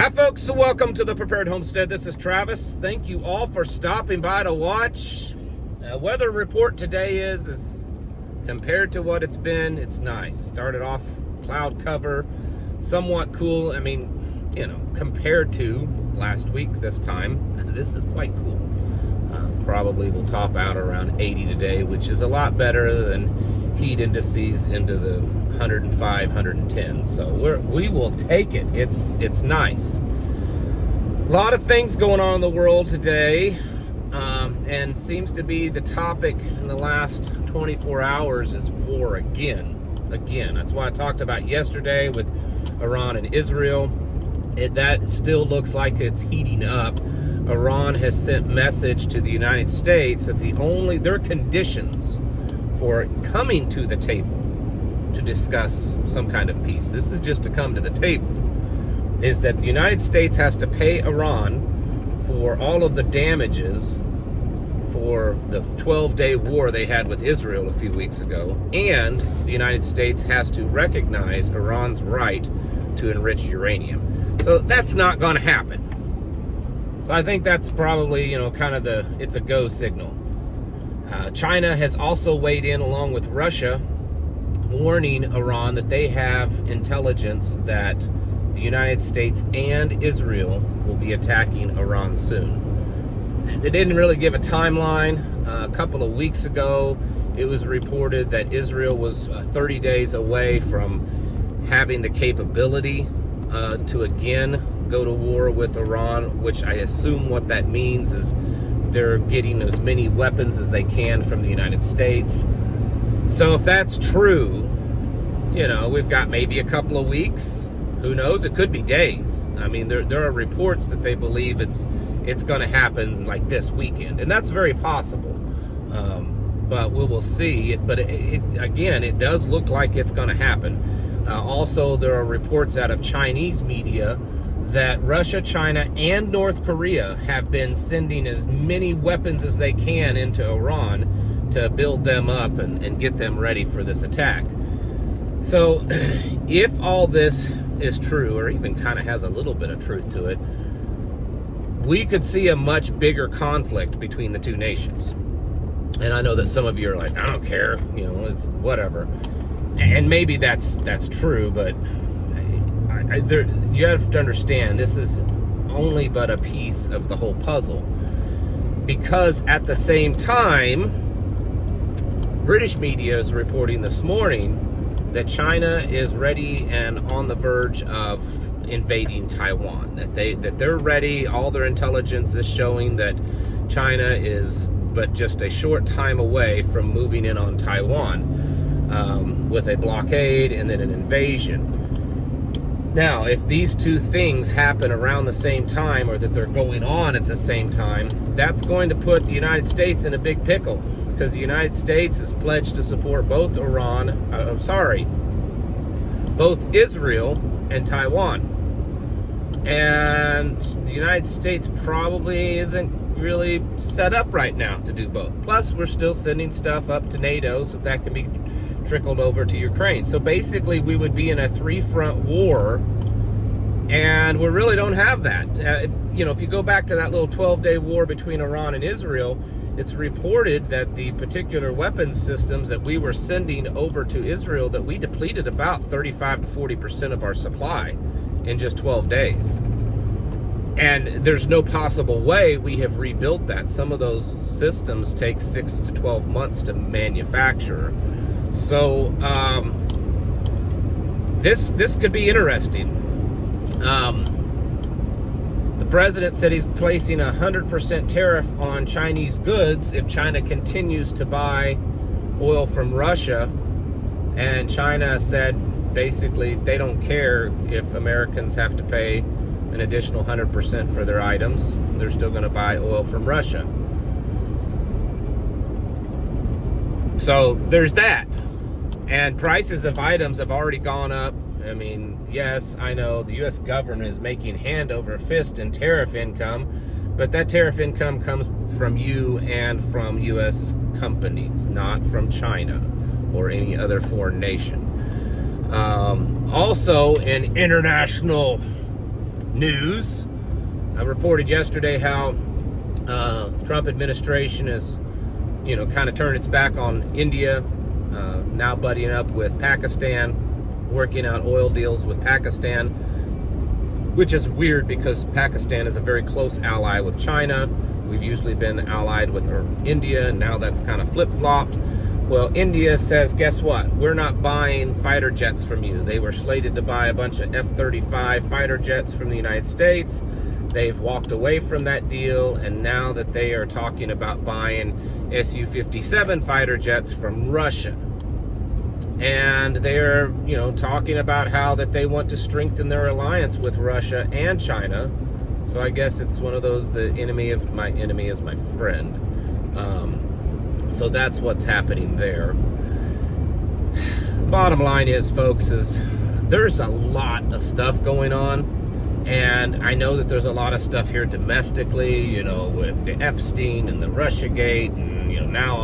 Hi folks, so welcome to the Prepared Homestead. This is Travis. Thank you all for stopping by to watch. Weather report today is compared to what it's been, it's nice. Started off cloud cover, somewhat cool. I mean, you know, compared to last week this time, this is quite cool. Probably will top out around 80 today, which is a lot better than heat indices into the 105, 110. So we will take it. It's nice. A lot of things going on in the world today, and seems to be the topic in the last 24 hours is war again. That's why I talked about yesterday with Iran and Israel. That still looks like it's heating up. Iran has sent message to the United States that their conditions for coming to the table to discuss some kind of peace, this is just to come to the table, is that the United States has to pay Iran for all of the damages for the 12-day war they had with Israel a few weeks ago, and the United States has to recognize Iran's right to enrich uranium. So that's not going to happen. So I think that's probably, kind of it's a go signal. China has also weighed in along with Russia, warning Iran that they have intelligence that the United States and Israel will be attacking Iran soon. They didn't really give a timeline. A couple of weeks ago, it was reported that Israel was 30 days away from having the capability to again go to war with Iran, which I assume what that means is they're getting as many weapons as they can from the United States. So if that's true, we've got maybe a couple of weeks. Who knows? It could be days. I mean, there are reports that they believe it's going to happen like this weekend, and that's very possible. But we will see. But it does look like it's going to happen. Also, there are reports out of Chinese media that Russia, China, and North Korea have been sending as many weapons as they can into Iran to build them up and get them ready for this attack. So if all this is true, or even kind of has a little bit of truth to it, we could see a much bigger conflict between the two nations. And I know that some of you are like, I don't care, it's whatever. And maybe that's true, but you have to understand, this is only but a piece of the whole puzzle. Because at the same time, British media is reporting this morning that China is ready and on the verge of invading Taiwan. That they're ready. All their intelligence is showing that China is but just a short time away from moving in on Taiwan with a blockade and then an invasion. Now, if these two things happen around the same time, or that they're going on at the same time, that's going to put the United States in a big pickle, because the United States is pledged to support both both Israel and Taiwan. And the United States probably isn't really set up right now to do both. Plus, we're still sending stuff up to NATO so that can be trickled over to Ukraine. So basically, we would be in a three-front war, and we really don't have that. If you go back to that little 12-day war between Iran and Israel, it's reported that the particular weapons systems that we were sending over to Israel, that we depleted about 35 to 40% of our supply in just 12 days. And there's no possible way we have rebuilt that. Some of those systems take 6 to 12 months to manufacture. So this could be interesting. The president said he's placing a 100% tariff on Chinese goods if China continues to buy oil from Russia. And China said basically they don't care if Americans have to pay an additional 100% for their items. They're still going to buy oil from Russia. So there's that. And prices of items have already gone up. I mean, yes, I know the U.S. government is making hand over fist in tariff income, but that tariff income comes from you and from U.S. companies, not from China or any other foreign nation. Also, in international news. I reported yesterday how the Trump administration has, kind of turned its back on India, now buddying up with Pakistan, working out oil deals with Pakistan, which is weird because Pakistan is a very close ally with China. We've usually been allied with India, and now that's kind of flip-flopped. Well, India says, guess what? We're not buying fighter jets from you. They were slated to buy a bunch of F-35 fighter jets from the United States. They've walked away from that deal, and now that they are talking about buying Su-57 fighter jets from Russia. And they're, talking about how that they want to strengthen their alliance with Russia and China. So I guess it's one of those, the enemy of my enemy is my friend. So that's what's happening there. Bottom line is, folks, is there's a lot of stuff going on. And I know that there's a lot of stuff here domestically, with the Epstein and the Russiagate, and, now,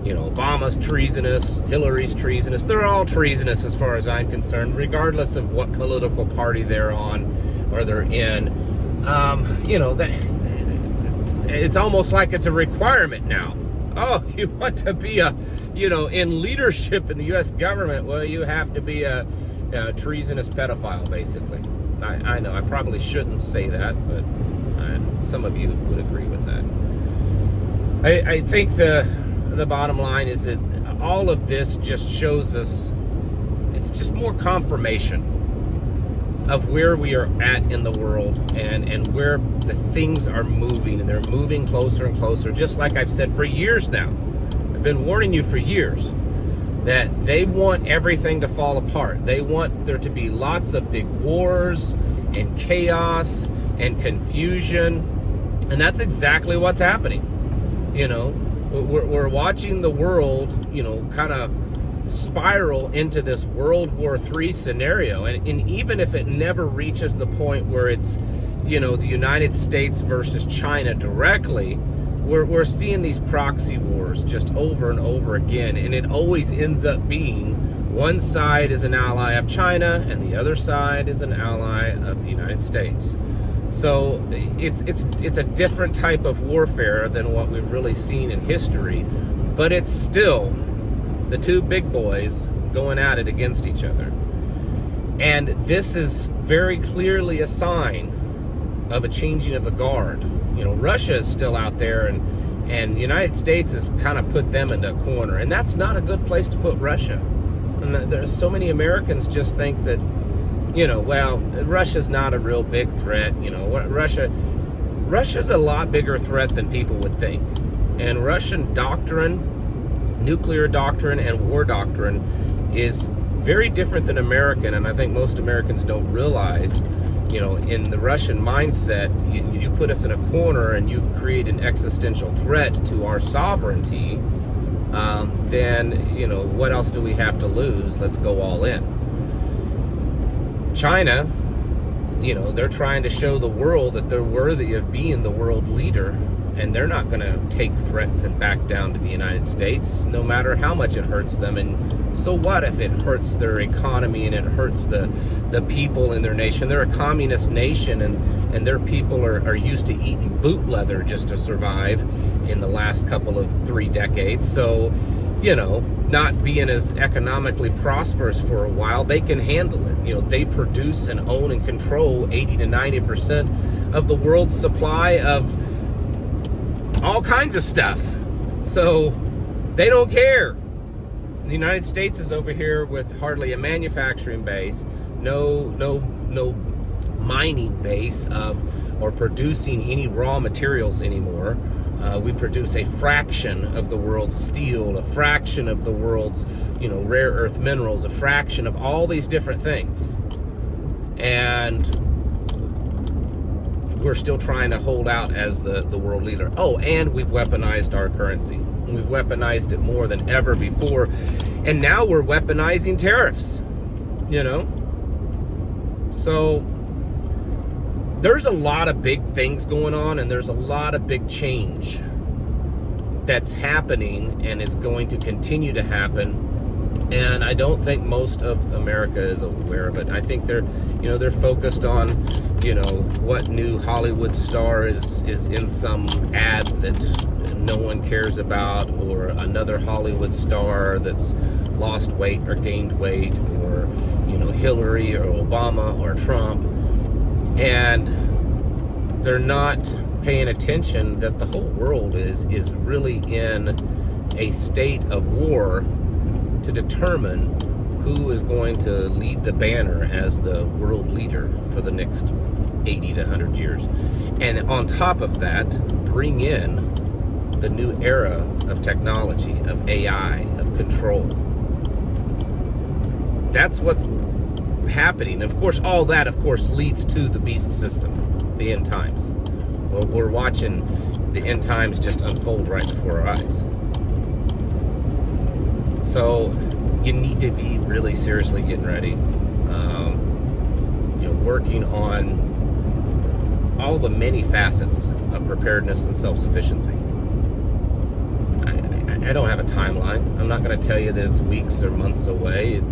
Obama's treasonous, Hillary's treasonous. They're all treasonous as far as I'm concerned, regardless of what political party they're on or they're in. That it's almost like it's a requirement now. Oh, you want to be in leadership in the U.S. government? Well, you have to be a treasonous pedophile, basically. I know I probably shouldn't say that, but some of you would agree with that. I think the bottom line is that all of this just shows us, it's just more confirmation of where we are at in the world and where the things are moving, and they're moving closer and closer, just like I've said for years now. I've been warning you for years that they want everything to fall apart. They want there to be lots of big wars and chaos and confusion, and that's exactly what's happening. We're watching the world, kind of spiral into this World War III scenario. And even if it never reaches the point where it's, the United States versus China directly, we're seeing these proxy wars just over and over again. And it always ends up being one side is an ally of China and the other side is an ally of the United States. So it's a different type of warfare than what we've really seen in history, but it's still the two big boys going at it against each other. And this is very clearly a sign of a changing of the guard. Russia is still out there, and the United States has kind of put them into a corner, and that's not a good place to put Russia. And there's so many Americans just think that, Russia's not a real big threat. Russia's a lot bigger threat than people would think. And Russian doctrine, nuclear doctrine, and war doctrine is very different than American, and I think most Americans don't realize, in the Russian mindset, you put us in a corner and you create an existential threat to our sovereignty, then, what else do we have to lose? Let's go all in. China, they're trying to show the world that they're worthy of being the world leader, and they're not going to take threats and back down to the United States, no matter how much it hurts them. And so what if it hurts their economy and it hurts the people in their nation? They're a communist nation, and their people are used to eating boot leather just to survive in the last couple of 3 decades. So, not being as economically prosperous for a while, they can handle it. They produce and own and control 80 to 90% of the world's supply of all kinds of stuff. So they don't care. The United States is over here with hardly a manufacturing base, no mining base or producing any raw materials anymore. We produce a fraction of the world's steel, a fraction of the world's, rare earth minerals, a fraction of all these different things. And we're still trying to hold out as the world leader. Oh, and we've weaponized our currency. We've weaponized it more than ever before. And now we're weaponizing tariffs, So there's a lot of big things going on, and there's a lot of big change that's happening and is going to continue to happen And I don't think most of America is aware of it. I think they're focused on, what new Hollywood star is in some ad that no one cares about, or another Hollywood star that's lost weight or gained weight, or, Hillary or Obama or Trump. And they're not paying attention that the whole world is really in a state of war to determine who is going to lead the banner as the world leader for the next 80 to 100 years. And on top of that, bring in the new era of technology, of AI, of control. That's what's happening. Of course, all that, leads to the beast system, the end times. Well, we're watching the end times just unfold right before our eyes. So you need to be really seriously getting ready, working on all the many facets of preparedness and self-sufficiency. I don't have a timeline. I'm not going to tell you that it's weeks or months away. It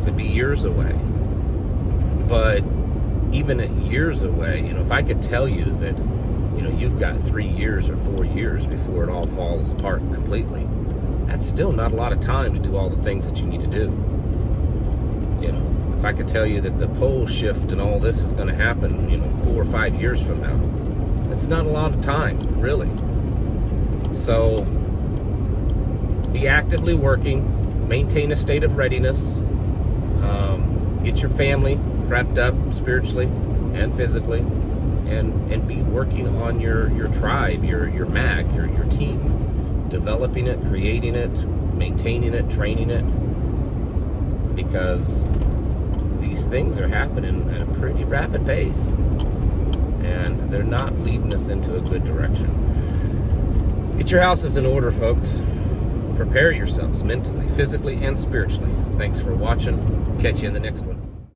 could be years away. But even at years away, if I could tell you that, you've got 3 years or 4 years before it all falls apart completely, that's still not a lot of time to do all the things that you need to do. If I could tell you that the pole shift and all this is going to happen, 4 or 5 years from now, that's not a lot of time, really. So be actively working, maintain a state of readiness, get your family prepped up spiritually and physically, and be working on your tribe, your MAG, your team, developing it, creating it, maintaining it, training it, because these things are happening at a pretty rapid pace, and they're not leading us into a good direction. Get your houses in order, folks. Prepare yourselves mentally, physically, and spiritually. Thanks for watching. Catch you in the next one.